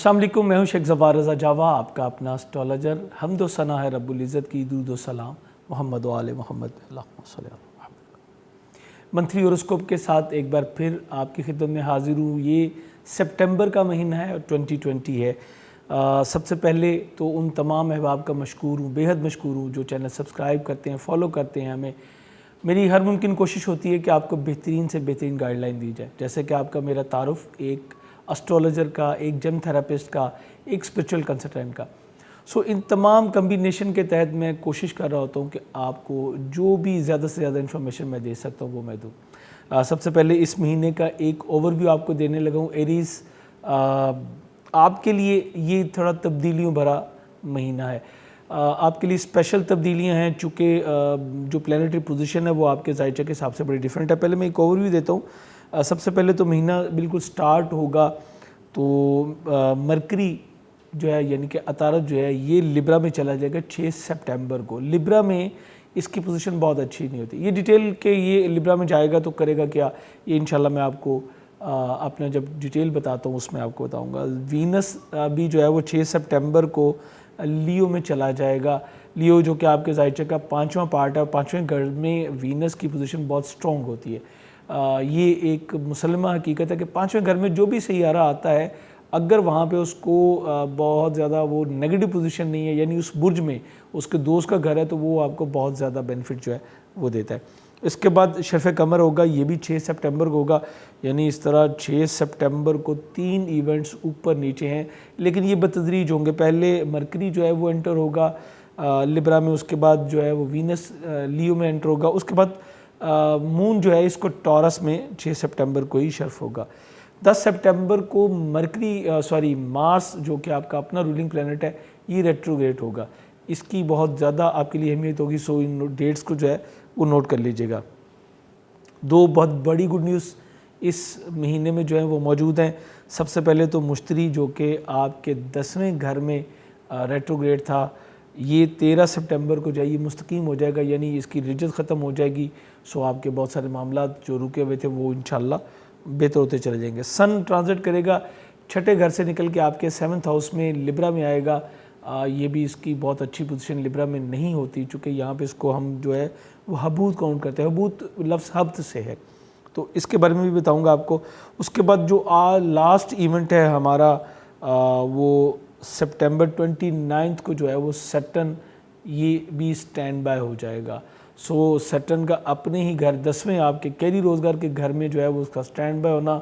अस्सलाम वालेकुम, मैं हूं शेख ज़फ़ार रज़ा जावा, आपका अपना एस्ट्रोलॉजर। हम्द व सना है रब्बुल इज़्ज़त की, दुरूद व सलाम मोहम्मद व आले मोहम्मद, अल्लाहुम्मा सल्ली अला मोहम्मद। मंथली होरोस्कोप के साथ एक बार फिर आपकी खिदमत में हाजिर हूँ। ये सितंबर का महीना है और 2020 है। सबसे पहले तो उन तमाम अहबाब का मशकूर हूँ, बेहद मशकूर हूँ जो चैनल सब्सक्राइब करते हैं, फॉलो करते हैं हमें। मेरी हर मुमकिन कोशिश होती है कि आपको बेहतरीन से बेहतरीन गाइडलाइन दी जाए। जैसे कि आपका मेरा तारुफ एक एस्ट्रोलॉजर का, एक जेम थेरेपिस्ट का, एक स्पिरिचुअल कंसल्टेंट का। सो इन तमाम कम्बिनेशन के तहत मैं कोशिश कर रहा होता हूँ कि आपको जो भी ज़्यादा से ज़्यादा इन्फॉर्मेशन मैं दे सकता हूँ वो मैं दूँ। सबसे पहले इस महीने का एक ओवरव्यू आपको देने लगा हूँ। एरीज़, आपके लिए ये थोड़ा तब्दीलियों भरा महीना है। आपके लिए स्पेशल तब्दीलियां हैं चूँकि जो प्लानिटरी पोजीशन है वो आपके ज़ायचे के हिसाब से बड़ी डिफरेंट है। पहले मैं एक ओवरव्यू देता हूँ। सबसे पहले तो महीना बिल्कुल स्टार्ट होगा तो मरकरी जो है यानी कि अतारत जो है ये लिब्रा में चला जाएगा 6 सितंबर को। लिब्रा में इसकी पोजीशन बहुत अच्छी नहीं होती। ये डिटेल के ये लिब्रा में जाएगा तो करेगा क्या, ये इंशाल्लाह मैं आपको अपना जब डिटेल बताता हूँ उसमें आपको बताऊँगा। वीनस भी जो है वो 6 सितंबर को लियो में चला जाएगा। लियो जो कि आपके ज़ायचे का 5वां पार्ट है और 5वें घर में वीनस की पोजीशन बहुत स्ट्रॉन्ग होती है। ये एक मुसलमा हकीकत है कि 5वें घर में जो भी सैयारा आता है अगर वहाँ पे उसको बहुत ज़्यादा वो नेगेटिव पोजीशन नहीं है, यानी उस बुर्ज में उसके दोस्त का घर है, तो वो आपको बहुत ज़्यादा बेनिफिट जो है वो देता है। इसके बाद शर्फ़ कमर होगा, ये भी 6 सितंबर को होगा। यानी इस तरह 6 सितंबर को 3 इवेंट्स ऊपर नीचे हैं, लेकिन ये बतदरीज होंगे। पहले मरकरी जो है वो एंटर होगा लिब्रा में, उसके बाद जो है वो वीनस लियो में एंटर होगा, उसके बाद मून जो है इसको टॉरस में 6 सितंबर को ही शर्फ होगा। 10 सितंबर को मार्स जो कि आपका अपना रूलिंग प्लैनेट है ये रेट्रोग्रेड होगा। इसकी बहुत ज़्यादा आपके लिए अहमियत होगी, सो इन डेट्स को जो है वो नोट कर लीजिएगा। दो बहुत बड़ी गुड न्यूज़ इस महीने में जो है वो मौजूद हैं। सबसे पहले तो मुश्तरी जो कि आपके 10वें घर में रेट्रोग्रेड था, ये 13 सितंबर को जो है ये मुस्तकीम हो जाएगा, यानी इसकी रिजत ख़त्म हो जाएगी। सो आपके बहुत सारे मामला जो रुके हुए थे वो इंशाल्लाह बेहतर होते चले जाएंगे। सन ट्रांजिट करेगा 6ठे घर से निकल के आपके 7th हाउस में लिब्रा में आएगा। ये भी इसकी बहुत अच्छी पोजीशन लिब्रा में नहीं होती, चूँकि यहाँ पे इसको हम जो है वो हबूत काउंट करते हैं। हबूत लफ्ज़ हब्त से है, तो इसके बारे में भी बताऊँगा आपको। उसके बाद जो लास्ट इवेंट है हमारा वो सितंबर 29 को जो है वो सैटर्न ये भी स्टैंड बाय हो जाएगा। सो सैटर्न का अपने ही घर 10वें आपके कैरी रोज़गार के घर में जो है वो उसका स्टैंड बाय होना,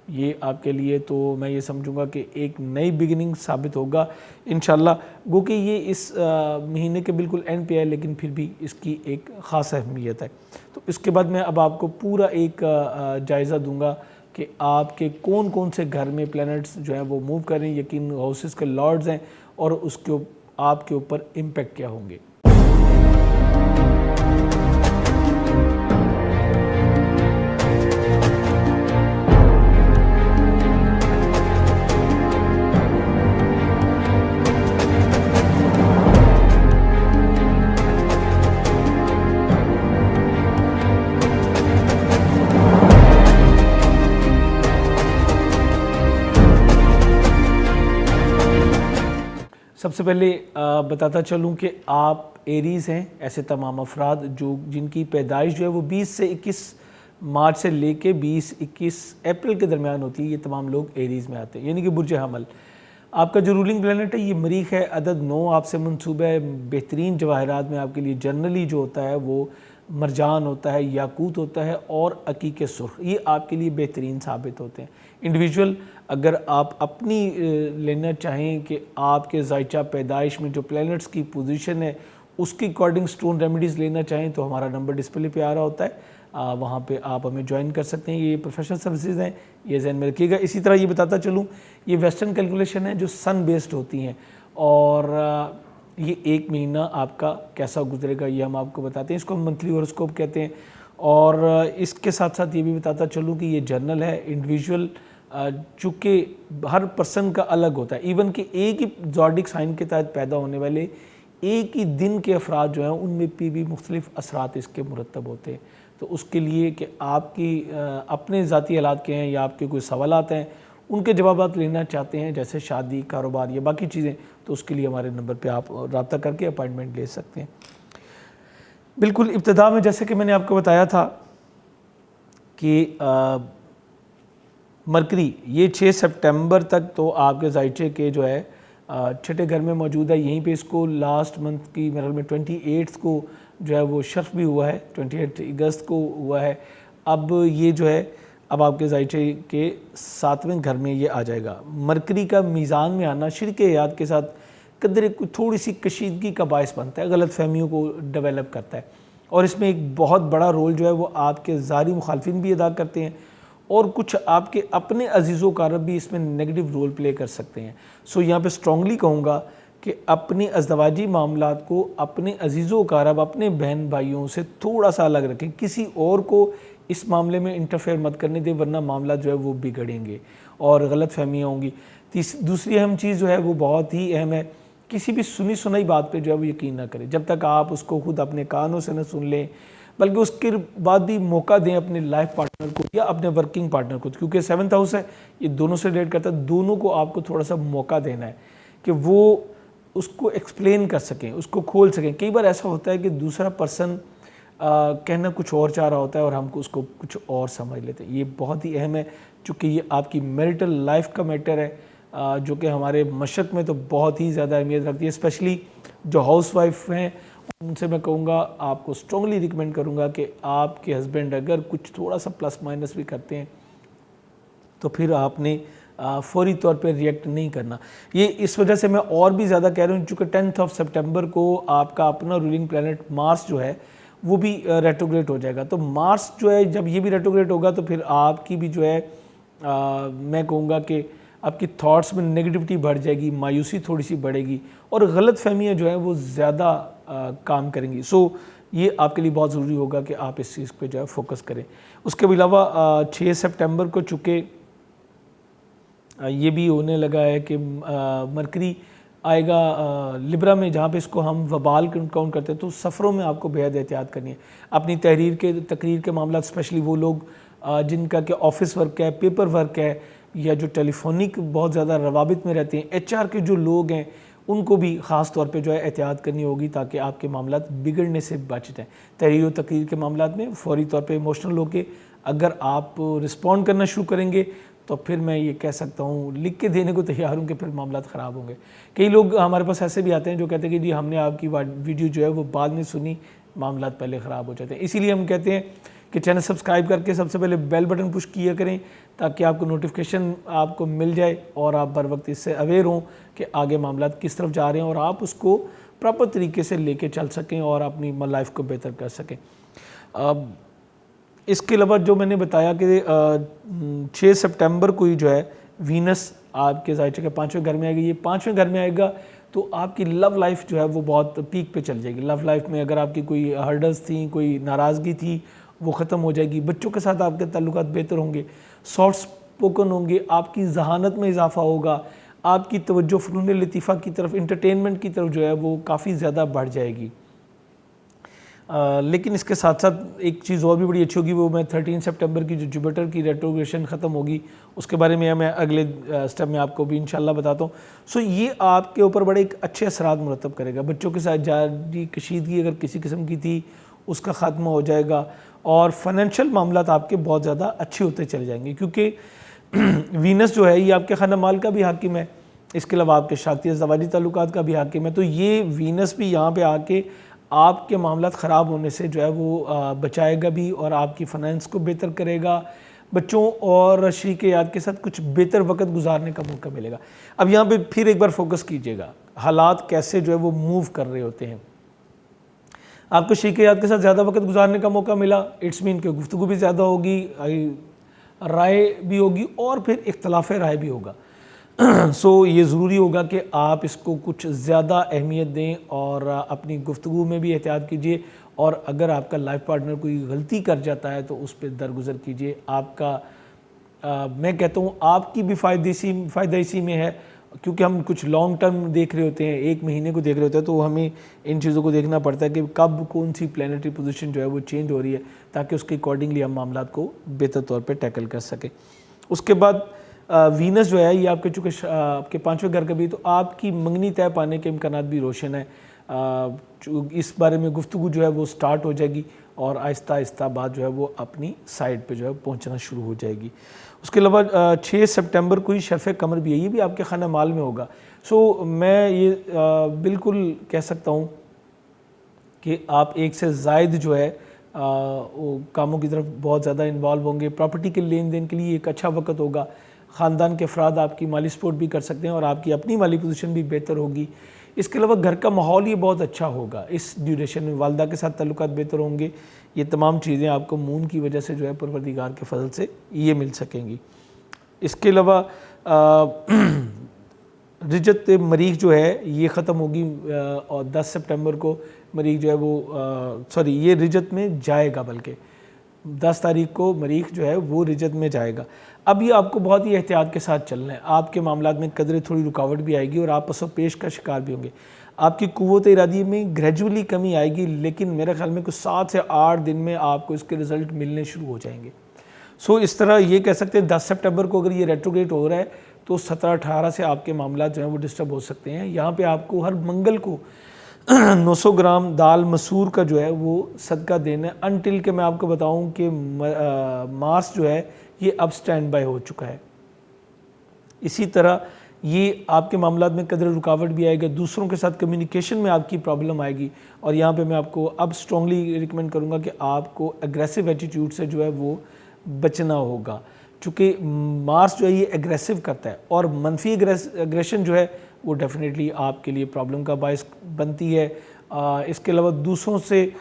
ये आपके लिए तो मैं ये समझूंगा कि एक नई बिगिनिंग साबित होगा इंशाल्लाह। गो कि ये इस महीने के बिल्कुल एंड पे है, लेकिन फिर भी इसकी एक ख़ास अहमियत है। तो इसके बाद मैं अब आपको पूरा एक जायज़ा दूंगा कि आपके कौन कौन से घर में प्लैनेट्स जो हैं वो मूव कर रहे हैं, यकीन हाउसेस के लॉर्ड्स हैं, और उसके आपके ऊपर इम्पेक्ट क्या होंगे। सबसे पहले बताता चलूँ कि आप एरीज़ हैं। ऐसे तमाम अफराद जो जिनकी पैदाइश जो है वो 20 से 21 मार्च से लेके 20-21 अप्रैल के दरमियान होती है, ये तमाम लोग एरीज़ में आते हैं, यानी कि बुर्ज हमल। आपका जो रूलिंग प्लैनेट है ये मरीख है। अदद 9 आपसे मंसूब है। बेहतरीन जवाहरात में आपके लिए जनरली जो होता है वो मरजान होता है, याकूत होता है और अकीक सुर्ख, ये आपके लिए बेहतरीन साबित होते हैं। इंडिविजुअल अगर आप अपनी लेना चाहें कि आपके ज़ायचा पैदाइश में जो प्लैनेट्स की पोजीशन है उसके अकॉर्डिंग स्टोन रेमेडीज़ लेना चाहें तो हमारा नंबर डिस्प्ले पे आ रहा होता है, वहाँ पे आप हमें ज्वाइन कर सकते हैं। ये प्रोफेशनल सर्विसेज हैं, ये ज़हन में रखिएगा। इसी तरह ये बताता चलूँ, ये वेस्टर्न कैलकुलेशन है जो सन बेस्ड होती हैं, और ये एक महीना आपका कैसा गुजरेगा ये हम आपको बताते हैं। इसको हम मंथली हॉरोस्कोप कहते हैं। और इसके साथ साथ ये भी बताता चलूँ कि ये जर्नल है, इंडिविजुअल, चूँकि हर पर्सन का अलग होता है। इवन कि एक ही ज़ोडिक साइन के तहत पैदा होने वाले एक ही दिन के अफराद जो हैं उनमें भी मुख्तलिफ असरात इसके मुरतब होते हैं। तो उसके लिए कि आपकी अपने ज़ाती हालात के हैं या आपके कोई सवालात हैं उनके जवाब लेना चाहते हैं, जैसे शादी, कारोबार या बाकी चीज़ें, तो उसके लिए हमारे नंबर पे आप रब्ता करके अपॉइंटमेंट ले सकते हैं। बिल्कुल इब्तिदा में जैसे कि मैंने आपको बताया था कि मरकरी ये 6 सितंबर तक तो आपके जायचे के जो है छठे घर में मौजूद है। यहीं पे इसको लास्ट मंथ की मेरे में 28 को जो है वो शर्फ भी हुआ है, 28 अगस्त को हुआ है। अब ये जो है अब आपके जायचे के 7वें घर में ये आ जाएगा। मरकरी का मीज़ान में आना शिरके याद के साथ कदर थोड़ी सी कशीदगी का बायस बनता है, गलत फहमियों को डेवलप करता है, और इसमें एक बहुत बड़ा रोल जो है वो आपके ज़ारी मुखालफिन भी अदा करते हैं, और कुछ आपके अपने अजीज़ों कारब भी इसमें नेगेटिव रोल प्ले कर सकते हैं। सो यहाँ पे स्ट्रॉन्गली कहूँगा कि अपने अज़दवाजी मामलात को अपने अजीज़ों कारब, अपने बहन भाइयों से थोड़ा सा अलग रखें, किसी और को इस मामले में इंटरफेयर मत करने दें, वरना मामला जो है वो बिगड़ेंगे और गलत फहमियाँ होंगी। दूसरी अहम चीज़ जो है वो बहुत ही अहम है, किसी भी सुनी सुनाई बात पे जो है वो यकीन ना करें जब तक आप उसको खुद अपने कानों से न सुन लें, बल्कि उसके बाद भी मौका दें अपने लाइफ पार्टनर को या अपने वर्किंग पार्टनर को, क्योंकि 7th हाउस है, ये दोनों से रिलेट करता है। दोनों को आपको थोड़ा सा मौका देना है कि वो उसको एक्सप्लेन कर सकें, उसको खोल सकें। कई बार ऐसा होता है कि दूसरा पर्सन कहना कुछ और चाह रहा होता है और हमको उसको कुछ और समझ लेते हैं। ये बहुत ही अहम है, चूँकि ये आपकी मैरिटल लाइफ का मैटर है, जो कि हमारे मशरक़ में तो बहुत ही ज़्यादा अहमियत रखती है। स्पेशली जो हाउस वाइफ हैं उनसे मैं कहूँगा, आपको स्ट्रॉन्गली रिकमेंड करूँगा कि आपके हस्बैंड अगर कुछ थोड़ा सा प्लस माइनस भी करते हैं तो फिर आपने फौरी तौर पे रिएक्ट नहीं करना। ये इस वजह से मैं और भी ज़्यादा कह रहा हूँ, चूँकि 10 सितंबर को आपका अपना रूलिंग प्लैनेट मार्स जो है वो भी रेट्रोग्रेड हो जाएगा। तो मार्स जो है जब ये भी रेट्रोग्रेड होगा तो फिर आपकी भी जो है मैं कहूँगा कि आपकी थॉट्स में नेगेटिविटी बढ़ जाएगी, मायूसी थोड़ी सी बढ़ेगी और गलत फहमियाँ जो हैं वो ज़्यादा काम करेंगी। सो ये आपके लिए बहुत ज़रूरी होगा कि आप इस चीज़ पे जो है फोकस करें। उसके अलावा 6 सितंबर को चूँकि ये भी होने लगा है कि मरकरी आएगा लिब्रा में, जहाँ पे इसको हम वबाल काउंट करते हैं, तो सफ़रों में आपको बेहद एहतियात करनी है। अपनी तकरीर के मामला, स्पेशली वो लोग जिनका कि ऑफिस वर्क है, पेपर वर्क है, या जो टेलीफोनिक बहुत ज़्यादा रवाबित में रहते हैं, HR के जो लोग हैं उनको भी ख़ास तौर पे जो है एहतियात करनी होगी, ताकि आपके मामलात बिगड़ने से बच जाएँ। तहरीर और तकरीर के मामलात में फ़ौरी तौर पे इमोशनल होकर अगर आप रिस्पॉन्ड करना शुरू करेंगे तो फिर मैं ये कह सकता हूँ, लिख के देने को तैयार हूँ कि फिर मामलात ख़राब होंगे। कई लोग हमारे पास ऐसे भी आते हैं जो कहते हैं कि जी हमने आपकी वीडियो जो है वो बाद में सुनी, मामलात पहले ख़राब हो जाते हैं। इसीलिए हम कहते हैं कि चैनल सब्सक्राइब करके सबसे पहले बेल बटन पुश किया करें, ताकि आपको नोटिफिकेशन आपको मिल जाए और आप बर वक्त इससे अवेयर हों कि आगे मामलात किस तरफ जा रहे हैं और आप उसको प्रॉपर तरीके से लेके चल सकें और अपनी लाइफ को बेहतर कर सकें। इसके अलावा जो मैंने बताया कि 6 सितंबर को ही जो है वीनस आपके जायचे के 5वें घर में आएगी। ये 5वें घर में आएगा तो आपकी लव लाइफ जो है वो बहुत पीक पे चल जाएगी। लव लाइफ में अगर आपकी कोई हर्डल्स थी, कोई नाराज़गी थी, वो ख़त्म हो जाएगी। बच्चों के साथ आपके ताल्लुकात बेहतर होंगे, सॉफ्ट स्पोकन होंगे, आपकी जहानत में इजाफा होगा, आपकी तवज्जो फ़नून लतीफ़ा की तरफ, इंटरटेनमेंट की तरफ जो है वो काफ़ी ज़्यादा बढ़ जाएगी। लेकिन इसके साथ साथ एक चीज़ और भी बड़ी अच्छी होगी, वो मैं 13 सितंबर की जो जुपिटर की रेट्रोग्रेशन ख़त्म होगी उसके बारे में मैं अगले स्टेप में आपको भी इंशाल्लाह बताता हूँ। सो ये आपके ऊपर बड़े एक अच्छे असरात मुरतब करेगा। बच्चों के साथ जारी कशीदगी अगर किसी किस्म की थी उसका ख़त्म हो जाएगा और फाइनेंशियल मामलात आपके बहुत ज़्यादा अच्छे होते चले जाएंगे, क्योंकि वीनस जो है ये आपके खाना माल का भी हाकिम है, इसके अलावा आपके शाती ज़वाजी ताल्लुकात का भी हाकिम है। तो ये वीनस भी यहाँ पे आके आपके मामलात ख़राब होने से जो है वो बचाएगा भी और आपकी फ़ाइनेंस को बेहतर करेगा। बच्चों और शरीक याद के साथ कुछ बेहतर वक्त गुजारने का मौका मिलेगा। अब यहाँ पे फिर एक बार फोकस कीजिएगा, हालात कैसे जो है वो मूव कर रहे होते हैं। आपको शरीक याद के साथ ज़्यादा वक्त गुजारने का मौका मिला, इट्स मीन कि गुफ्तगू भी ज़्यादा होगी, राय भी होगी और फिर इख्तलाफ राय भी होगा। सो ये ज़रूरी होगा कि आप इसको कुछ ज़्यादा अहमियत दें और अपनी गुफ्तगू में भी एहतियात कीजिए, और अगर आपका लाइफ पार्टनर कोई गलती कर जाता है तो उस पर दरगुजर कीजिए। आपका मैं कहता हूँ आपकी भी फ़ायदा इसी में है, क्योंकि हम कुछ लॉन्ग टर्म देख रहे होते हैं, एक महीने को देख रहे होते हैं, तो हमें इन चीज़ों को देखना पड़ता है कि कब कौन सी प्लैनेटरी पोजीशन जो है वो चेंज हो रही है, ताकि उसके अकॉर्डिंगली हम मामलात को बेहतर तौर पे टैकल कर सकें। उसके बाद वीनस जो है ये आपके चूँकि आपके 5वें घर का भी, तो आपकी मंगनी तय पाने के इम्कानात भी रोशन है। इस बारे में गुफ्तगू जो है वो स्टार्ट हो जाएगी और आहिस्ता आहिस्ता बात जो है वो अपनी साइड पे जो है पहुंचना शुरू हो जाएगी। उसके अलावा 6 सितंबर को ही शफ़े कमर भी है, ये भी आपके खाना माल में होगा। सो मैं ये बिल्कुल कह सकता हूँ कि आप एक से ज़ायद जो है वो कामों की तरफ बहुत ज़्यादा इन्वॉल्व होंगे। प्रॉपर्टी के लेन देन के लिए एक अच्छा वक्त होगा। ख़ानदान के अफराद आपकी माली सपोर्ट भी कर सकते हैं और आपकी अपनी माली पोजीशन भी बेहतर होगी। इसके अलावा घर का माहौल ये बहुत अच्छा होगा इस ड्यूरेशन में, वालदा के साथ ताल्लुकात बेहतर होंगे। ये तमाम चीज़ें आपको मून की वजह से जो है परवरदिगार के फजल से ये मिल सकेंगी। इसके अलावा रिजत मरीख जो है ये ख़त्म होगी और 10 सितंबर को मरीख जो है वो सॉरी ये रिजत में जाएगा, बल्कि 10 तारीख को मरीख जो है वो रिजत में जाएगा। अब ये आपको बहुत ही एहतियात के साथ चलना है। आपके मामलात में कदरे थोड़ी रुकावट भी आएगी और आप पसो पेश का शिकार भी होंगे। आपकी कुव्वत इरादी में ग्रेजुअली कमी आएगी, लेकिन मेरे ख्याल में कुछ 7 से 8 दिन में आपको इसके रिज़ल्ट मिलने शुरू हो जाएंगे। सो इस तरह ये कह सकते हैं 10 सितंबर को अगर ये रेट्रोग्रेड हो रहा है तो 17-18 से आपके मामला जो हैं वो डिस्टर्ब हो सकते हैं। यहाँ पे आपको हर मंगल को 900 ग्राम दाल मसूर का जो है वो सदका देना है, अनटिल के मैं आपको बताऊं कि मार्स जो है ये अब स्टैंड बाय हो चुका है। इसी तरह ये आपके मामलात में कदर रुकावट भी आएगा, दूसरों के साथ कम्युनिकेशन में आपकी प्रॉब्लम आएगी। और यहाँ पे मैं आपको अब स्ट्रॉन्गली रिकमेंड करूँगा कि आपको एग्रेसिव एटीट्यूड से जो है वो बचना होगा, चूँकि मार्स जो है ये एग्रेसिव करता है और मनफी एग्रेशन जो है वो डेफिनेटली आपके लिए प्रॉब्लम का बायस बनती है। इसके अलावा दूसरों से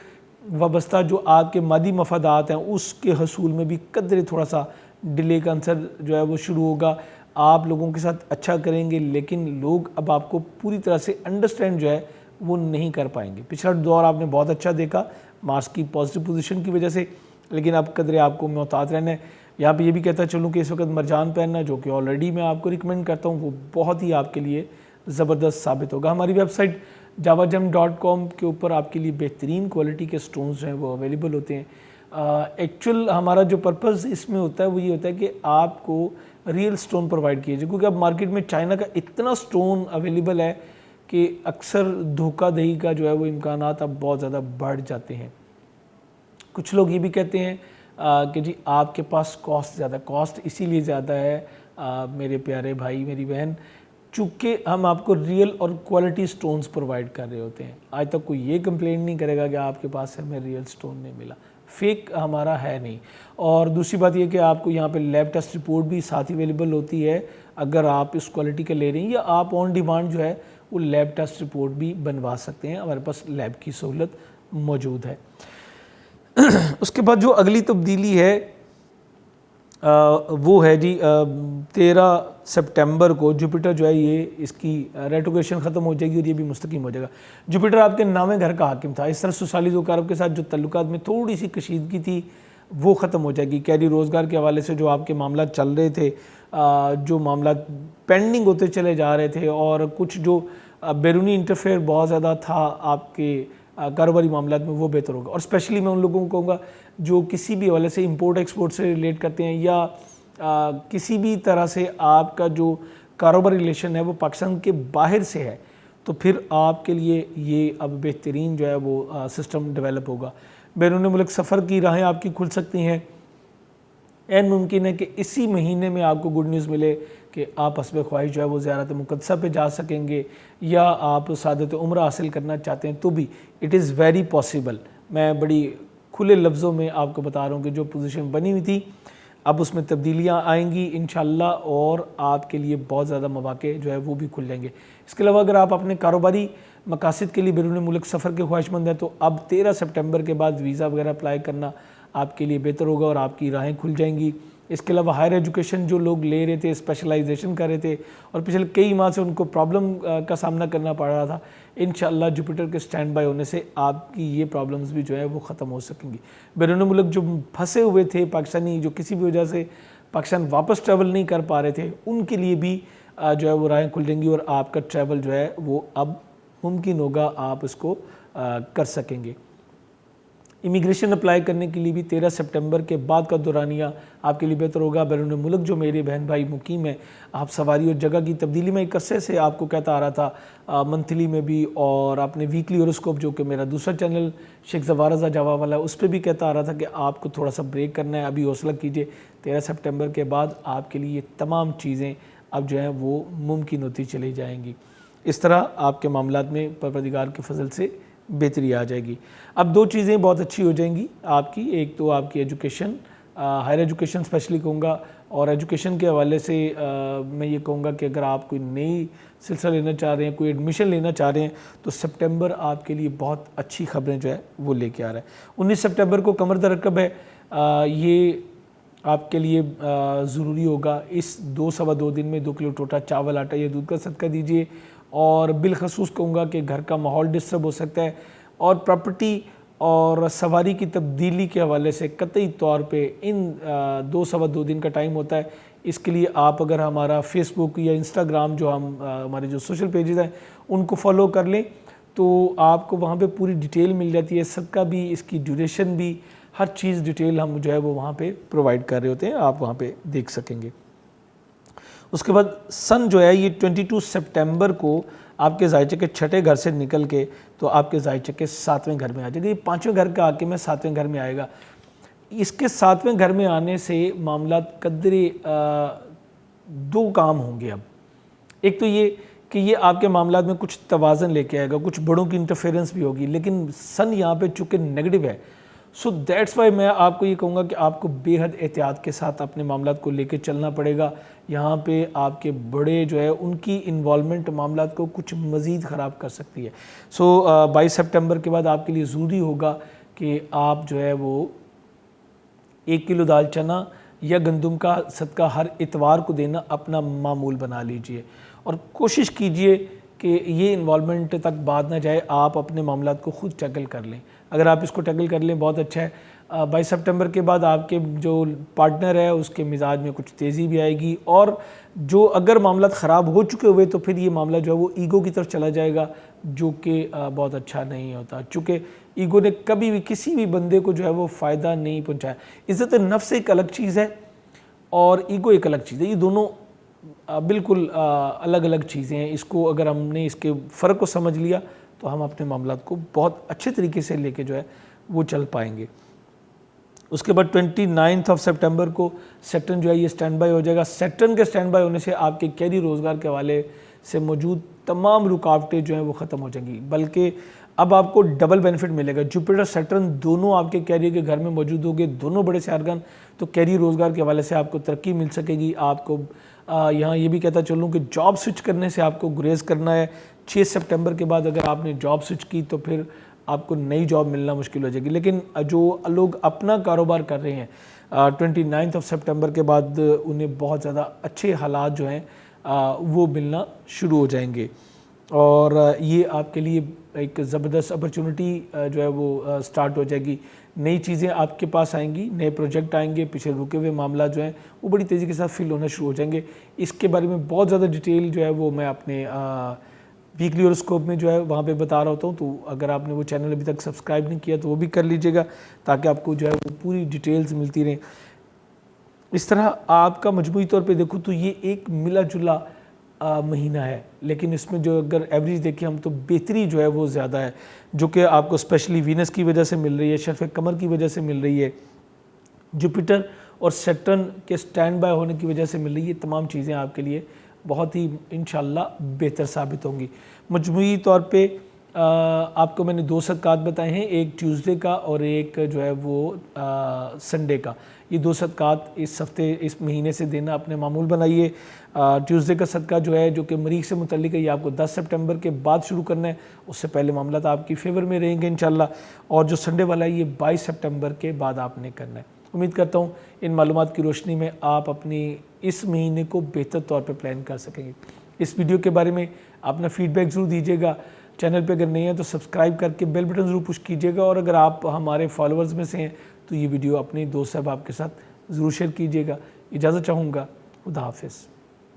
वाबस्ता जो आपके मादी मफादात हैं उसके हसूल में भी कदरे थोड़ा सा डिले का आंसर जो है वो शुरू होगा। आप लोगों के साथ अच्छा करेंगे लेकिन लोग अब आपको पूरी तरह से अंडरस्टैंड जो है वो नहीं कर पाएंगे। पिछला दौर आपने बहुत अच्छा देखा मार्स की पॉजिटिव पोजीशन की वजह से, लेकिन अब कदरे आपको मोहतात रहना है। यहाँ पे ये भी कहता चलूँ कि इस वक्त मरजान पहनना, जो कि ऑलरेडी मैं आपको रिकमेंड करता हूँ, वो बहुत ही आपके लिए ज़बरदस्त साबित होगा। हमारी वेबसाइट javajem.com के ऊपर आपके लिए बेहतरीन क्वालिटी के स्टोन्स जो हैं वो अवेलेबल होते हैं। एक्चुअल हमारा जो पर्पज़ इसमें होता है वो ये होता है कि आपको रियल स्टोन प्रोवाइड किए जाए, क्योंकि अब मार्केट में चाइना का इतना स्टोन अवेलेबल है कि अक्सर धोखाधड़ी का जो है वो इम्कानात अब बहुत ज़्यादा बढ़ जाते हैं। कुछ लोग ये भी कहते हैं कि जी आपके पास कॉस्ट ज़्यादा, कॉस्ट इसीलिए ज़्यादा है मेरे प्यारे भाई मेरी बहन, चूँकि हम आपको रियल और क्वालिटी स्टोन्स प्रोवाइड कर रहे होते हैं। आज तक कोई ये कंप्लेंट नहीं करेगा कि आपके पास से हमें रियल स्टोन नहीं मिला, फेक हमारा है नहीं। और दूसरी बात ये कि आपको यहाँ पे लैब टेस्ट रिपोर्ट भी साथ ही अवेलेबल होती है अगर आप इस क्वालिटी के ले रहे हैं, या आप ऑन डिमांड जो है वो लैब टेस्ट रिपोर्ट भी बनवा सकते हैं। हमारे पास लैब की सहूलत मौजूद है। उसके बाद जो अगली तब्दीली है वो है जी 13 सितंबर को जुपिटर जो है ये इसकी रेट्रोग्रेशन ख़त्म हो जाएगी और ये भी मुस्तकीम हो जाएगा। जुपिटर आपके 9वें घर का हाकिम था। इस तरह सोसाली ज़ोकारब के साथ जो तल्लुकात में थोड़ी सी कशीदगी थी वो ख़त्म हो जाएगी। कैरी रोज़गार के हवाले से जो आपके मामला चल रहे थे, जो मामला पेंडिंग होते चले जा रहे थे और कुछ जो बैरूनी इंटरफेयर बहुत ज़्यादा था आपके कारोबारी मामलात में, वो बेहतर होगा। और स्पेशली मैं उन लोगों को कहूँगा जो किसी भी हवाले से इंपोर्ट एक्सपोर्ट से रिलेट करते हैं या किसी भी तरह से आपका जो कारोबारी रिलेशन है वो पाकिस्तान के बाहर से है, तो फिर आपके लिए ये अब बेहतरीन जो है वो सिस्टम डेवलप होगा। बैरून मुल्क सफ़र की राहें आपकी खुल सकती हैं। एन मुमकिन है कि इसी महीने में आपको गुड न्यूज़ मिले कि आप हस्ब ख्वाहिश जो है वो ज़ियारत मुक़द्दसा पे जा सकेंगे, या आप सादत उम्र हासिल करना चाहते हैं तो भी इट इज़ वेरी पॉसिबल। मैं बड़ी खुले लफ्ज़ों में आपको बता रहा हूँ कि जो पोजीशन बनी हुई थी अब उसमें तब्दीलियाँ आएंगी इंशाल्लाह और आपके लिए बहुत ज़्यादा मौक़े जो है वो भी खुल जाएंगे। इसके अलावा अगर आप अपने कारोबारी मकासद के लिए बैरून मुल्क सफ़र के ख्वाहिशमंद हैं तो अब 13 सितंबर के बाद वीज़ा वगैरह अप्लाई करना आपके लिए बेहतर होगा और आपकी राहें खुल जाएंगी। इसके अलावा हायर एजुकेशन जो लोग ले रहे थे, स्पेशलाइजेशन कर रहे थे और पिछले कई माह से उनको प्रॉब्लम का सामना करना पड़ रहा था, इंशाल्लाह जुपिटर के स्टैंड बाय होने से आपकी ये प्रॉब्लम्स भी जो है वो ख़त्म हो सकेंगी। बैरून मुल्क जो फंसे हुए थे पाकिस्तानी, जो किसी भी वजह से पाकिस्तान वापस ट्रैवल नहीं कर पा रहे थे, उनके लिए भी जो है वो राहें खुल जाएंगी और आपका ट्रैवल जो है वो अब मुमकिन होगा, आप इसको कर सकेंगे। इमिग्रेशन अप्लाई करने के लिए भी 13 सितंबर के बाद का दौरानिया आपके लिए बेहतर होगा। बैरून मुल्क जो मेरे बहन भाई मुकीम है, आप सवारी और जगह की तब्दीली में एक अरसे से आपको कहता आ रहा था, मंथली में भी और आपने वीकली होरोस्कोप जो कि मेरा दूसरा चैनल शेख ज़फ़ार रज़ा जावा वाला है उस पर भी कहता आ रहा था कि आपको थोड़ा सा ब्रेक करना है। अभी हौसला कीजिए, 13 सितंबर के बाद आपके लिए तमाम चीज़ें अब जो हैं वो मुमकिन होती चली जाएंगी। इस तरह आपके मामलात में परवरदिगार के फजल से बेहतरी आ जाएगी। अब दो चीज़ें बहुत अच्छी हो जाएंगी आपकी, एक तो आपकी एजुकेशन, हायर एजुकेशन स्पेशली कहूँगा, और एजुकेशन के हवाले से मैं ये कहूँगा कि अगर आप कोई नई सिलसिला लेना चाह रहे हैं, कोई एडमिशन लेना चाह रहे हैं, तो सितंबर आपके लिए बहुत अच्छी खबरें जो है वो लेके आ रहा है। 19 सितंबर को कमर दरकब है, ये आपके लिए ज़रूरी होगा। इस 2-2.25 दिन में 2 किलो टोटा चावल, आटा या दूध का सदका दीजिए। और बिलखसूस कहूँगा कि घर का माहौल डिस्टर्ब हो सकता है, और प्रॉपर्टी और सवारी की तब्दीली के हवाले से कतई तौर पे इन 2-2.25 दिन का टाइम होता है। इसके लिए आप अगर हमारा फेसबुक या इंस्टाग्राम जो हमारे जो सोशल पेजेस हैं उनको फॉलो कर लें तो आपको वहाँ पे पूरी डिटेल मिल जाती है, सदका भी, इसकी ड्यूरेशन भी, हर चीज़ डिटेल हम जो है वो वहाँ पे प्रोवाइड कर रहे होते हैं, आप वहाँ पे देख सकेंगे। उसके बाद सन जो है ये 22 सितंबर को आपके जायचे के छठे घर से निकल के तो आपके जायचे के 7वें घर में आ जाएगा। ये 5वें घर का आके में 7वें घर में आएगा। इसके 7वें घर में आने से मामलात कदरे 2 काम होंगे। अब एक तो ये कि ये आपके मामलात में कुछ तवाज़न लेके आएगा, कुछ बड़ों की इंटरफेरेंस भी होगी, लेकिन सन यहाँ पे चूँकि नेगेटिव है, सो दैट्स वाई मैं आपको ये कहूँगा कि आपको बेहद एहतियात के साथ अपने मामलात को लेके चलना पड़ेगा। यहाँ पे आपके बड़े जो है उनकी इन्वॉल्वमेंट मामलात को कुछ मज़ीद ख़राब कर सकती है। सो 22 सितंबर के बाद आपके लिए ज़रूरी होगा कि आप जो है वो 1 किलो दाल चना या गंदम का सदका हर इतवार को देना अपना मामूल बना लीजिए, और कोशिश कीजिए कि ये इन्वॉल्वमेंट तक बात ना जाए, आप अपने मामलात को ख़ुद टैकल कर लें। अगर आप इसको टैकल कर लें बहुत अच्छा है। 22 सितंबर के बाद आपके जो पार्टनर है उसके मिजाज में कुछ तेज़ी भी आएगी, और जो अगर मामला ख़राब हो चुके हुए तो फिर ये मामला जो है वो ईगो की तरफ चला जाएगा, जो कि बहुत अच्छा नहीं होता, चूँकि ईगो ने कभी भी किसी भी बंदे को जो है वो फ़ायदा नहीं पहुँचाया। इज़्ज़त नफ्स एक अलग चीज़ है और ईगो एक अलग चीज़ है, ये दोनों बिल्कुल अलग अलग चीज़ें हैं। इसको अगर हमने इसके फ़र्क को समझ लिया तो हम अपने मामलात को बहुत अच्छे तरीके से लेके जो है वो चल पाएंगे। उसके बाद 29 सितंबर को सैटर्न जो है ये स्टैंड बाय हो जाएगा। सैटर्न के स्टैंड बाय होने से आपके कैरियर रोज़गार के हवाले से मौजूद तमाम रुकावटें जो हैं वो ख़त्म हो जाएंगी, बल्कि अब आपको डबल बेनिफिट मिलेगा। जुपिटर सैटर्न दोनों आपके कैरियर के घर में मौजूद होंगे, दोनों बड़े सारगन, तो कैरियर रोज़गार के हवाले से आपको तरक्की मिल सकेगी। आपको यहाँ ये भी कहता चलूँ कि जॉब स्विच करने से आपको गुरेज करना है। 6 सितंबर के बाद अगर आपने जॉब स्विच की तो फिर आपको नई जॉब मिलना मुश्किल हो जाएगी। लेकिन जो लोग अपना कारोबार कर रहे हैं 29 सितंबर के बाद उन्हें बहुत ज़्यादा अच्छे हालात जो हैं वो मिलना शुरू हो जाएंगे, और ये आपके लिए एक ज़बरदस्त अपॉर्चुनिटी जो है वो स्टार्ट हो जाएगी। नई चीज़ें आपके पास आएंगी, नए प्रोजेक्ट आएंगे, पीछे रुके हुए मामला जो हैं वो बड़ी तेज़ी के साथ फिल होना शुरू हो जाएंगे। इसके बारे में बहुत ज़्यादा डिटेल जो है वो मैं अपने वीकली होरोस्कोप में जो है वहाँ पे बता रहा होता हूँ। तो अगर आपने वो चैनल अभी तक सब्सक्राइब नहीं किया तो वो भी कर लीजिएगा, ताकि आपको जो है वो पूरी डिटेल्स मिलती रहें। इस तरह आपका मजमूई तौर पे देखूँ तो ये एक मिला जुला महीना है, लेकिन इसमें जो अगर एवरेज देखें हम तो बेहतरी जो है वो ज़्यादा है, जो कि आपको स्पेशली वीनस की वजह से मिल रही है, शर्फ़ कमर की वजह से मिल रही है, जुपिटर और सैटर्न के स्टैंड बाय होने की वजह से मिल रही है। ये तमाम चीज़ें आपके लिए बहुत ही इंशाल्लाह बेहतर साबित होंगी। मजमूई तौर पे आपको मैंने 2 सदक़ात बताए हैं, एक ट्यूसडे का और एक जो है वो संडे का। ये 2 सदक़ात इस हफ्ते इस महीने से देना अपने मामूल बनाइए। ट्यूसडे का सदका जो है, जो कि मरीख से मुतल्लिक है, ये आपको 10 सितंबर के बाद शुरू करना है, उससे पहले मामला तो आपकी फेवर में रहेंगे इंशाल्लाह। और जो संडे वाला है ये 22 सितंबर के बाद आपने करना है। उम्मीद करता हूँ इन मालूमात की रोशनी में आप अपनी इस महीने को बेहतर तौर पे प्लान कर सकेंगे। इस वीडियो के बारे में अपना फीडबैक ज़रूर दीजिएगा। चैनल पे अगर नहीं है तो सब्सक्राइब करके बेल बटन ज़रूर पुश कीजिएगा, और अगर आप हमारे फॉलोअर्स में से हैं तो ये वीडियो अपने दोस्त साहब के साथ ज़रूर शेयर कीजिएगा। इजाज़त चाहूँगा। खुदा हाफिज़।